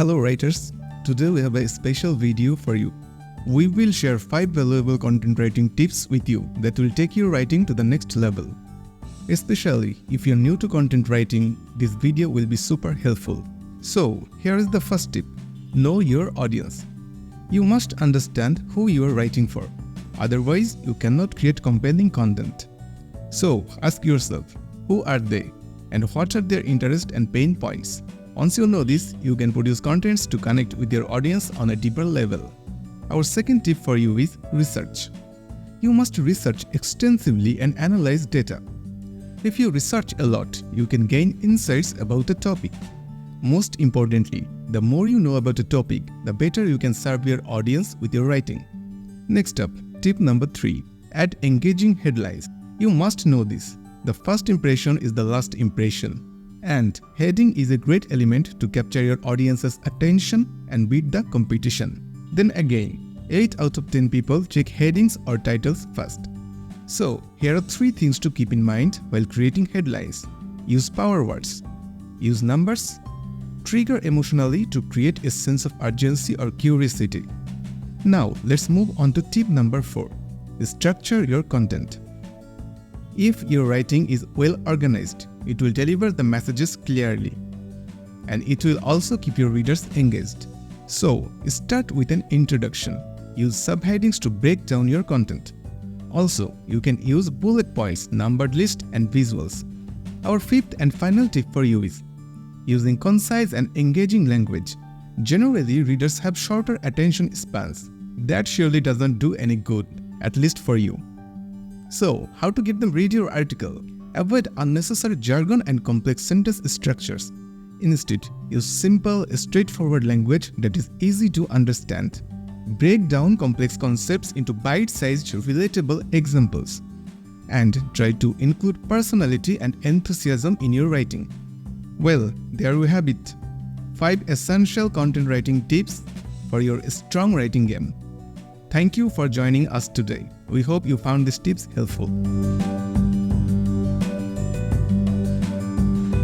Hello writers, today we have a special video for you. We will share 5 valuable content writing tips with you that will take your writing to the next level. Especially if you're new to content writing, this video will be super helpful. So, here is the first tip. Know your audience. You must understand who you are writing for. Otherwise, you cannot create compelling content. So, ask yourself, who are they? And what are their interests and pain points? Once you know this, you can produce contents to connect with your audience on a deeper level. Our second tip for you is research. You must research extensively and analyze data. If you research a lot, you can gain insights about a topic. Most importantly, the more you know about a topic, the better you can serve your audience with your writing. Next up, tip number 3. Add engaging headlines. You must know this. The first impression is the last impression. And heading is a great element to capture your audience's attention and beat the competition. Then again, 8 out of 10 people check headings or titles first. So, here are 3 things to keep in mind while creating headlines. Use power words. Use numbers. Trigger emotionally to create a sense of urgency or curiosity. Now, let's move on to tip number 4. Structure your content. If your writing is well organized, it will deliver the messages clearly. And it will also keep your readers engaged. So, start with an introduction. Use subheadings to break down your content. Also, you can use bullet points, numbered list, and visuals. Our fifth and final tip for you is using concise and engaging language. Generally, readers have shorter attention spans. That surely doesn't do any good, at least for you. So, how to get them read your article? Avoid unnecessary jargon and complex sentence structures. Instead, use simple, straightforward language that is easy to understand. Break down complex concepts into bite-sized, relatable examples. And try to include personality and enthusiasm in your writing. Well, there we have it. 5 essential content writing tips for your strong writing game. Thank you for joining us today. We hope you found these tips helpful.